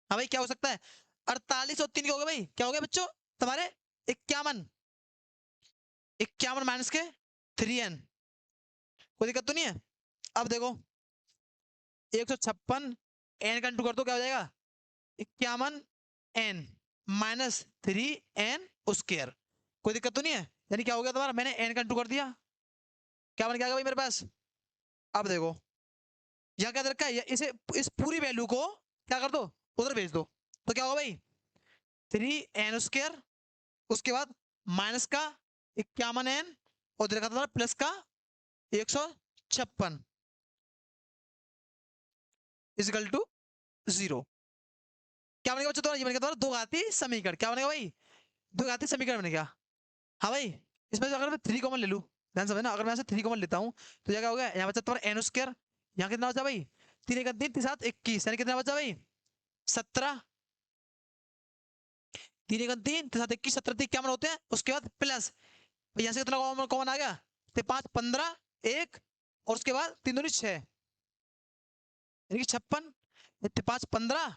हाँ भाई क्या हो सकता है, 48 और 3 क्या हो गया भाई, क्या हो गया बच्चों तुम्हारे 51, 51 माइनस के 3n। कोई दिक्कत तो नहीं है। अब देखो 156 एन का इंटू कर दो, क्या हो जाएगा 51 एन माइनस 3n स्क्वायर। कोई दिक्कत तो नहीं है। यानी क्या हो गया तुम्हारा, मैंने एन का इंटू कर दिया, क्या बन गया भाई मेरे पास। अब देखो यहाँ क्या दे रखा है, इसे इस पूरी वैल्यू को क्या कर दो, उधर भेज दो, तो क्या होगा भाई 3n स्क्वायर, उसके बाद माइनस का 51n और दे रखा था प्लस का 156 इजिकल टू 0। क्या बनेगा बच्चों तुम्हारा, ये बनेगा तुम्हारा दो घाती समीकरण। क्या बनेगा भाई, दो घाती समीकरण बनेगा। हाँ भाई इसमें से अगर मैं 3 कॉमन ले लूँ, ध्यान समझना, अगर मैं ऐसे 3 कॉमन लेता हूँ तो क्या हो गया, यहाँ बचा तुम्हारा एन स्क्वायर, यहाँ कितना बचा भाई 3 1 3 3 7 21, यानी कितना बचा भाई 17, 3 1 3 3 7 21 17 3 क्या होते हैं, उसके बाद प्लस यहाँ से कितना कॉमन आ गया, 5 15 1 और उसके बाद 3 दूनी 6, यानी कि 56, 5 15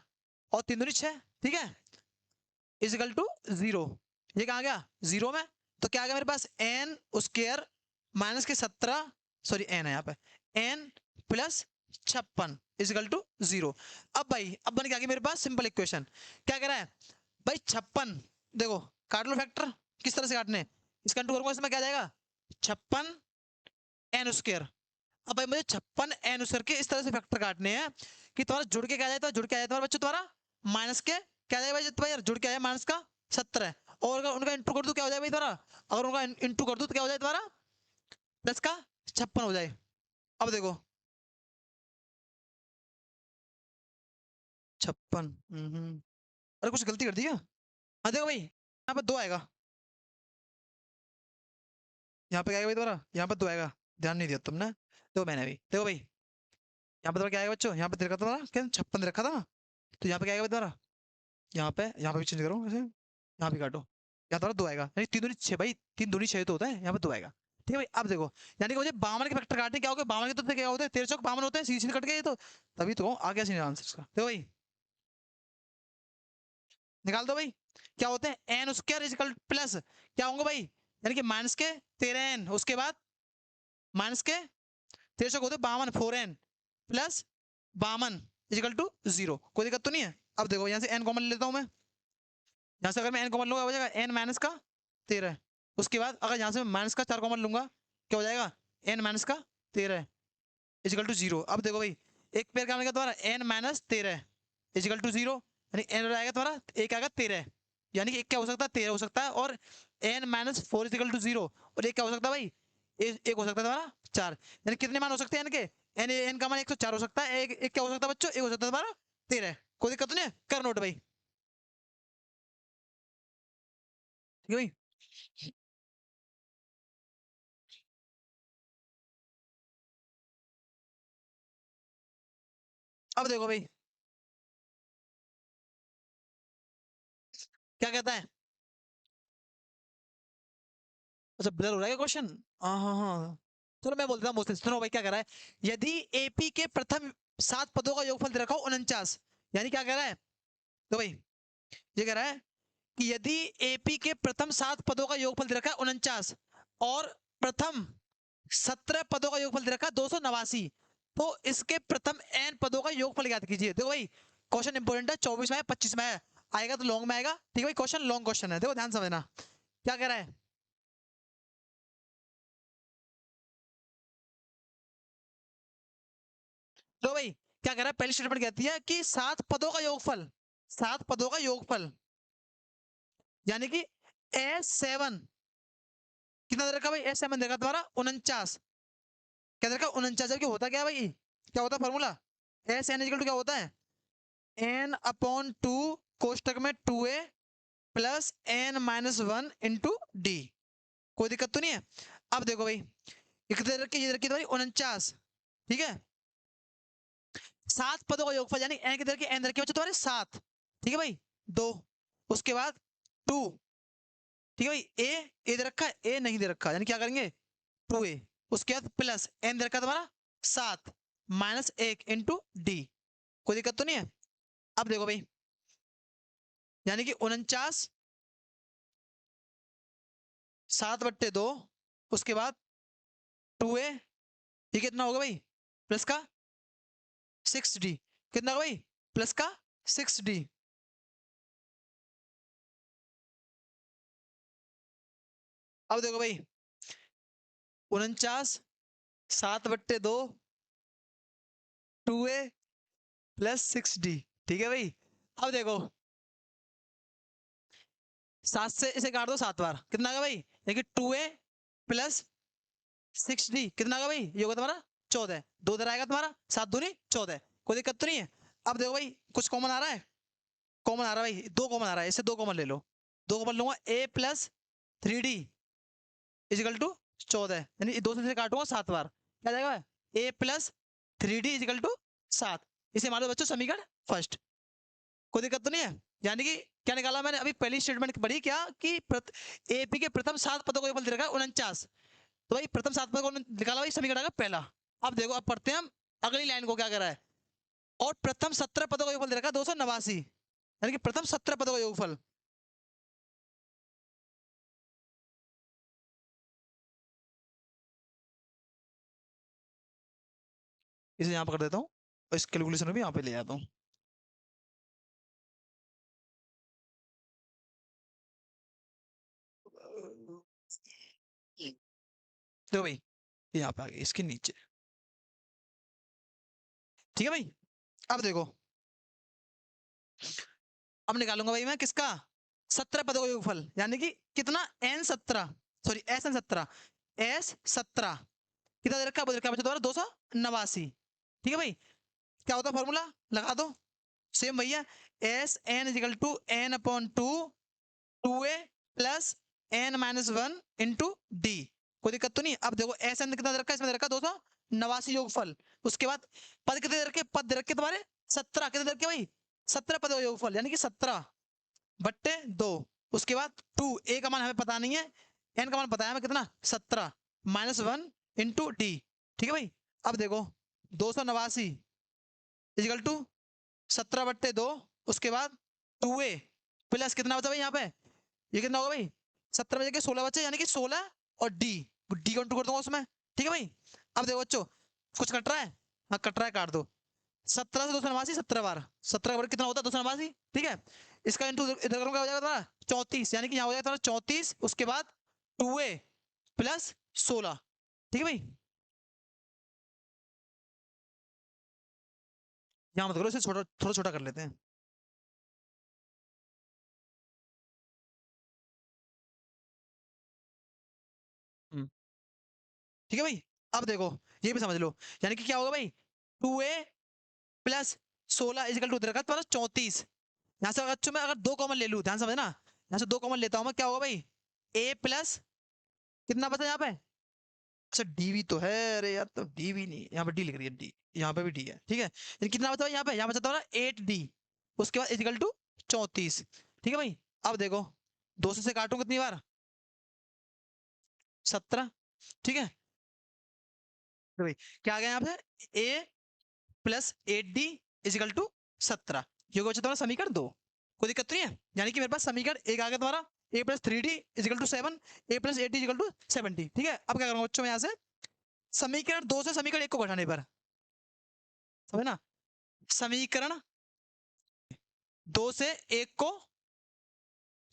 और 3 दूनी 6, ठीक है, इजिकल टू 0। ये कहाँ गया 0 में, तो क्या आ गया मेरे पास एन स्क्वायर माइनस के 17, सॉरी एन है यहाँ पे, एन प्लस 56 इजिकल टू 0। अब भाई अब बन के आ गया मेरे पास सिंपल इक्वेशन। क्या कह रहा है भाई 56, देखो काट लो फैक्टर, किस तरह से काटने, इसका इंटू करूंगा इसमें क्या जाएगा 56 एन स्क्वायर। अब भाई मुझे 56 एन स्क्वायर के इस तरह से फैक्टर काटने हैं कि तुम्हारा जुड़ के क्या जाए, जुड़ के आ जाए तुम्हारा बच्चों तुम्हारा माइनस के क्या जाएगा भाई तुम्हारा यार, जुड़ के आया माइनस का 17, और अगर उनका इंटू कर दूं क्या हो जाए भाई तुम्हारा, अगर उनका इंटू कर दूं तो क्या हो जाए तुम्हारा प्लस का 56 हो जाए। अब देखो 56, अरे कुछ गलती कर दी क्या, हाँ देखो भाई यहाँ पे 2 आएगा, यहाँ पे क्या आएगा भाई तुम्हारा, यहाँ पे 2 आएगा, ध्यान नहीं दिया तुमने, देखो मैंने भी देखो भाई यहाँ पे तुम्हारा क्या आएगा बच्चों, यहाँ पे दे रखा था तुम्हारा क्या 56 दे रखा था ना, तो यहाँ पे क्या आएगा भाई तुम्हारा, यहाँ पे भी चेंज करो ऐसे, यहाँ भी काटो, यहाँ तुम्हारा 2 आएगा, यानी 3 दूनी 6 भाई, 3 दूनी 6 तो होता है, यहाँ पे 2 आएगा। ठीक है भाई अब देखो, यानी कि मुझे 52 के फैक्टर काटने, क्या हो गया 52 के तो क्या होते हैं 13 चौक 52 होते हैं, सीधे सीधे कट गए, तो तभी तो आ गया सीधे आंसर इसका। देखो भाई निकाल दो भाई, क्या होते हैं एन स्क्वायर इजिकल प्लस क्या होंगे भाई, यानी कि माइनस के 13n, उसके बाद माइनस के 13 चौक होते 52 4n प्लस 52 इजिकल टू 0। कोई दिक्कत तो नहीं है। अब देखो यहाँ से एन कॉमन लेता हूँ मैं, यहाँ से अगर मैं एन कॉमन लूंगा हो जाएगा एन माइनस का 13, उसके बाद अगर यहाँ से मैं माइनस का 4 कॉमन लूंगा क्या हो जाएगा एन माइनस का 13 इजिकल टू 0। अब देखो भाई एक पेयर का मिलेगा तुम्हारा एन माइनस 13 इजिकल टू 0, यानी एन आएगा तुम्हारा एक आएगा 13, यानी कि एक क्या हो सकता है 13 हो सकता है, और एन माइनस 4 इजिकल टू 0, और एक क्या हो सकता है भाई एक हो सकता है तुम्हारा 4, यानी कितने मान हो सकते हैं एन के, एन एन का मान 104 हो सकता है, एक क्या हो सकता है बच्चों, एक हो सकता है तुम्हारा 13। कोई दिक्कत नहीं है, कर नोट भाई, ठीक है भाई। अब देखो भाई क्या कहता है, अच्छा ब्लर हो रहा है क्वेश्चन, हाँ हाँ हाँ, चलो मैं बोलता हूँ मुझसे, सुनो भाई क्या कह रहा है, यदि एपी के प्रथम 7 पदों का योगफल दे रखा हो 49, यानी क्या कह रहा है, तो भाई ये कह रहा है कि यदि एपी के प्रथम 7 पदों का योगफल दे रखा है 49 और प्रथम 17 पदों का योगफल दे रखा है 289, तो इसके प्रथम n पदों का योगफल ज्ञात कीजिए। देखो भाई क्वेश्चन इंपोर्टेंट है, 24 में है 25 में है, आएगा तो लॉन्ग में आएगा, ठीक है भाई, क्वेश्चन लॉन्ग क्वेश्चन है, देखो ध्यान समझना क्या कह रहा है। तो भाई क्या कह रहा है, पहली स्टेटमेंट कहती है कि 7 पदों का योगफल, 7 पदों का योगफल, यानी कि S7 कितना दे रखा भाई, S7 देखा तुम्हारा 49, क्या दे रखा 49, जबकि होता क्या है भाई, क्या होता है formula, S N equal to क्या होता है एन अपॉन टू कोष्टक में 2a plus N minus 1 into D. कोई दिक्कत तो नहीं है। अब देखो भाई कितने रखी, ये रखी भाई 49, ठीक है, 7 पदों का योगफल, यानी एन कितने रखी, एन रखी बच्चे तुम्हारे 7, ठीक है भाई 2, उसके बाद 2, ठीक है भाई ए दे रखा है, ए नहीं दे रखा, यानी क्या करेंगे 2a, उसके बाद प्लस n दे रखा है तुम्हारा 7 माइनस 1 इंटू डी। कोई दिक्कत तो नहीं है? अब देखो भाई, यानी कि 49 7/2, उसके बाद 2a, ये कितना होगा भाई? प्लस का 6d। कितना होगा भाई? प्लस का 6d। अब देखो भाई, 49 7/2 2a प्लस 6d। ठीक है भाई। अब देखो, 7 से इसे काट दो 7 बार, कितना आएगा भाई? देखिए 2a प्लस 6d कितना आएगा भाई? ये होगा तुम्हारा 14। 2 इधर आएगा तुम्हारा, 7 दूनी 14। कोई दिक्कत तो नहीं है? अब देखो भाई, कुछ कॉमन आ रहा है? कॉमन आ रहा है भाई, दो कॉमन आ रहा है, इससे दो कॉमन ले लो। दो कॉमन लूंगा, a plus 3d equal to 14, यानी दो से काटूंगा 7 बार, क्या जाएगा? a plus 3d equal to 7। इसे मान लो बच्चों समीकरण फर्स्ट। कोई दिक्कत तो नहीं है? यानी कि क्या निकाला मैंने अभी पहली स्टेटमेंट पढ़ी क्या कि एपी के प्रथम 7 पदों को दे रखा है 49। तो भाई प्रथम 7 पदों को निकाला भाई, समीकरण का पहला। अब देखो, अब पढ़ते हैं हम अगली लाइन को, क्या कर रहा है? और प्रथम 17 पदों का योगफल दे रखा है 289, यानी कि प्रथम 17 पदों का योगफल। इसे यहां पर कर देता हूँ, और इस कैलकुलेशन भी यहाँ पे ले आता हूँ। देखो भाई, यहाँ पे आ गई इसके नीचे। ठीक है भाई। अब देखो, अब निकालूंगा भाई मैं किसका? 17 पदों का योगफल, यानी कि कितना? n17, सॉरी SN17, S17 कितना दे रखा है? बच्चा दोबारा 289। ठीक है भाई। क्या होता है फॉर्मूला? लगा दो, सेम भैया। S N equal to N upon two, 2a plus n-1 into D. कोई दिक्कत तो नहीं? अब देखो एस एन कितना दे रखा है? इसमें दे रखा 289 योगफल। उसके बाद पद कितने दे रखे? पद दे रखे तुम्हारे 17। कितने दे रखे भाई? 17 पद का योगफल, यानी कि 17/2। उसके बाद 2, a का मान हमें पता नहीं है, n का मान पता है हमें, कितना? 17 -1 इंटू डी। ठीक है भाई। अब देखो 289 इजिकल टू 17/2, उसके बाद 2a प्लस कितना बचा भाई यहाँ पे? ये कितना होगा भाई? 17 में जगह 16 बचे, यानी कि 16 और डी, डी काउंट कर दूंगा उसमें। ठीक है भाई। अब देखो बच्चों, कुछ कट रहा है? हाँ कट रहा है, काट दो। 17 से 289 17 बार, 17 का कितना होता है? 289। ठीक है, इसका इंटू इधर करूंगा, हो जाएगा तुम्हारा 34, यानी कि यहाँ हो जाएगा तुम्हारा 34, उसके बाद 2a प्लस 16। ठीक है भाई। यहाँ मत करो, इसे छोटा, थोड़ा छोटा कर लेते हैं। ठीक है भाई। अब देखो, ये भी समझ लो, यानी कि क्या होगा भाई? 2a प्लस 16 इजिकल टू रखा तुम्हारा 34। यहाँ से अगर मैं अगर दो कॉमन ले लूँ, ध्यान समझना, यहाँ से दो कॉमन लेता हूँ मैं, क्या होगा भाई? a प्लस कितना बचा यहाँ पे? अच्छा डीवी तो है, अरे यार तो डीवी नहीं, यहाँ पे डी लिख रही है, डी यहाँ पे भी डी है। ठीक है, लेकिन कितना बचा यहाँ पे? यहाँ बचा था 8d, उसके बाद इजिकल टू 34। ठीक है भाई। अब देखो, 200 से काटूं कितनी बार? 17। ठीक है, तो भाई क्या आ गया यहाँ पे? a plus 8d equal to 17। ये बचा तुम्हारा समीकरण 2। कोई दिक्कत नहीं है? यानी कि मेरे पास समीकरण एक आ गया तुम्हारा, a plus 3d equal to 7, a plus 8d equal to 70। ठीक है, अब क्या करूंगा बच्चों में, यहाँ से समीकरण 2 से समीकरण 1 को घटाने पर, समझ ना, समीकरण 2 से 1 को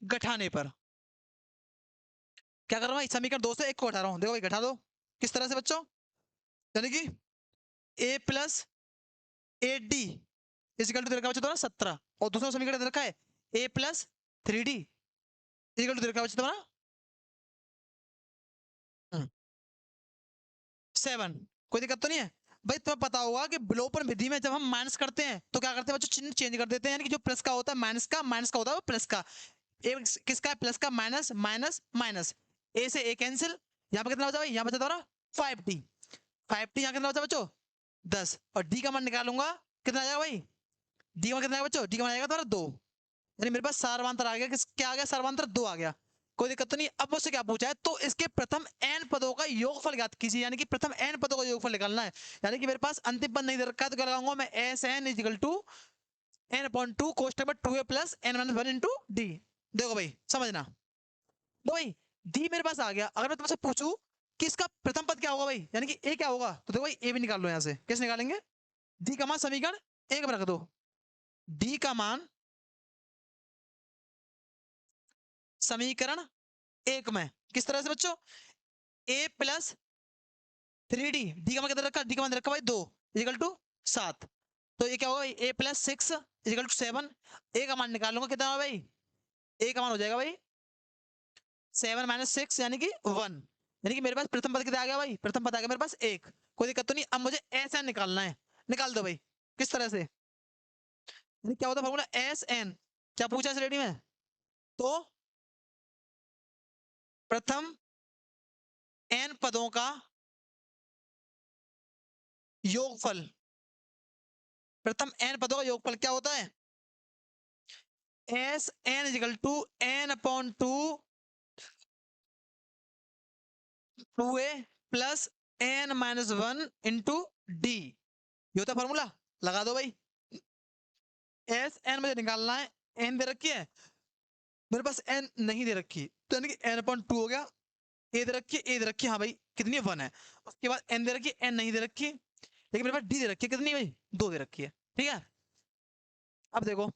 घटाने पर क्या कर रहा हूँ भाई? समीकरण 2 से 1 को घटा रहा हूँ। देखो भाई घटा दो, किस तरह से बच्चों? यानी कि a plus 8d equal to दे रखा है बच्चों तुम्हारा 17, और दूसरा समीकरण दे रखा है a plus 3d equal to दे रखा है बच्चों तुम्हारा 7। कोई दिक्कत तो नहीं है? भाई तुम्हें पता होगा कि विलोपन विधि में जब हम माइनस करते हैं तो क्या करते हैं बच्चों? चिन्ह चेंज कर देते हैं, यानी कि जो प्लस का होता है माइनस का, माइनस का होता है वो प्लस का। ए किसका है? प्लस का, माइनस माइनस माइनस, ए से ए कैंसिल। यहाँ पे कितना बचा भाई? यहाँ बचा तुम्हारा 5d, 5d यहाँ कितना बचा बच्चों? 10। और डी का मान निकालूंगा, कितना आ जाएगा भाई? डी का मान कितना आएगा बच्चों? डी का मान आएगा तुम्हारा 2, यानी मेरे पास सारवांतर आ गया, किस क्या आ गया? सारवांतर 2 आ गया। कोई दिक्कत तो नहीं। अब मुझसे क्या पूछा है, तो इसके प्रथम n पदों का योगफल ज्ञात कीजिए, यानी कि प्रथम n पदों का योगफल निकालना है। यानी कि मेरे पास अंतिम पद नहीं दे रखा है, तो क्या लगाऊंगा मैं, S N equal to n upon 2 कोष्टक में 2a plus n minus 1 into D. देखो भाई समझना, तो भाई डी मेरे पास आ गया। अगर मैं तुमसे पूछूं कि इसका प्रथम पद क्या होगा भाई, यानी कि ए क्या होगा, तो देखो भाई ए भी निकाल लो यहाँ से। कैसे निकालेंगे, डी का मान समीकरण एक में रख दो, डी का मान समीकरण एक में, किस तरह से बच्चों, ए प्लस 3d, डी का मान कितना रखा, डी का मान रखा भाई 2 इजिकल टू 7। तो ये क्या होगा भाई, ए प्लस 6 इजिकल टू 7। ए का मान निकाल लूंगा, कितना होगा भाई, ए का मान हो जाएगा भाई 7 माइनस 6 यानी कि 1। यानी कि मेरे पास प्रथम पद कितना आ गया भाई, प्रथम पद आ गया मेरे पास एक। कोई दिक्कत तो नहीं। अब मुझे एस एन निकालना है, निकाल दो भाई। किस तरह से, यानी क्या होता है फॉर्मूला, एस एन, क्या पूछा इस रेडी में, तो प्रथम एन पदों का योगफल, प्रथम एन पदों का योगफल क्या होता है, S N equal to N upon 2 2a plus N minus 1 into D. ये होता है फॉर्मूला, लगा दो भाई। एस एन मुझे निकालना है, एन दे रखी है मेरे पास, एन नहीं दे रखी, तो यानी कि एन अपॉन 2 हो गया। ए दे रखी है, ए दे रखी है, हाँ भाई कितनी है 1 है। उसके बाद एन दे रखी है, एन नहीं दे रखी, लेकिन मेरे पास डी दे रखी है, कितनी भाई 2 दे रखी है। ठीक है, अब देखो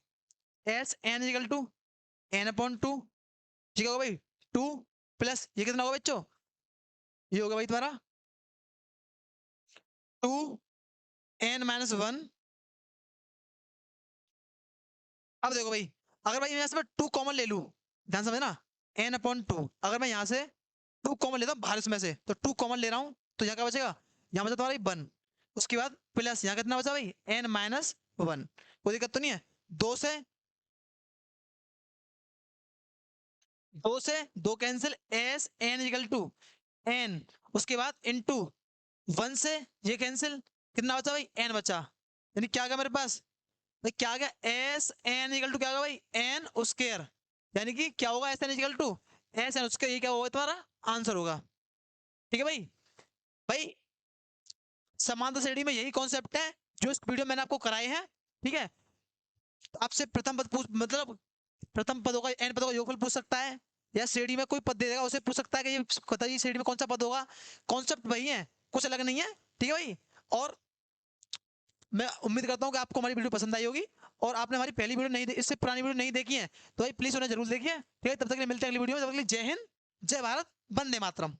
S N equal to N upon 2, ठीक होगा भाई 2 प्लस ये कितना होगा बच्चों, ये होगा भाई तुम्हारा 2 एन माइनस 1। अब देखो भाई, अगर भाई मैं यहाँ से 2 कॉमन ले लूँ, ध्यान समझना, एन अपॉन 2, अगर मैं यहाँ से 2 कॉमन लेता हूँ बाहर इसमें से, तो 2 कॉमन ले रहा हूँ, तो यहाँ क्या बचेगा, यहाँ बचा तुम्हारा 1। उसके बाद प्लस यहाँ कितना बचा भाई, एन माइनस 1। कोई दिक्कत तो नहीं है। 2 से 2 cancel, S N equal to N, उसके बाद इनटू 1 से ये कैंसिल, कितना बचा भाई, एन बचा। यानी क्या आ गया मेरे पास भाई, क्या आ गया, एस एन इजिकल टू क्या होगा भाई, एन स्क्वायर। यानी कि क्या होगा, S N equal to S N square, ये क्या होगा तुम्हारा आंसर होगा। ठीक है भाई। भाई समांतर श्रेणी में यही कॉन्सेप्ट है जो इस वीडियो में मैंने आपको कराए हैं। ठीक है, आपसे प्रथम पद पूछ, मतलब प्रथम पदों का एन पदों का योगफल पूछ सकता है, या श्रेणी में कोई पद दे देगा उसे पूछ सकता है कि ये बताइए श्रेणी में कौन सा पद होगा। कॉन्सेप्ट वही है, कुछ अलग नहीं है। ठीक है भाई, और मैं उम्मीद करता हूँ कि आपको हमारी वीडियो पसंद आई होगी, और आपने हमारी पहली वीडियो नहीं, इससे पुरानी वीडियो नहीं देखी है, तो भाई प्लीज उन्हें जरूर देखिए। ठीक है, तब तक के लिए मिलते हैं अगली वीडियो में, तब तक के लिए जय हिंद, जय भारत, वंदे मातरम।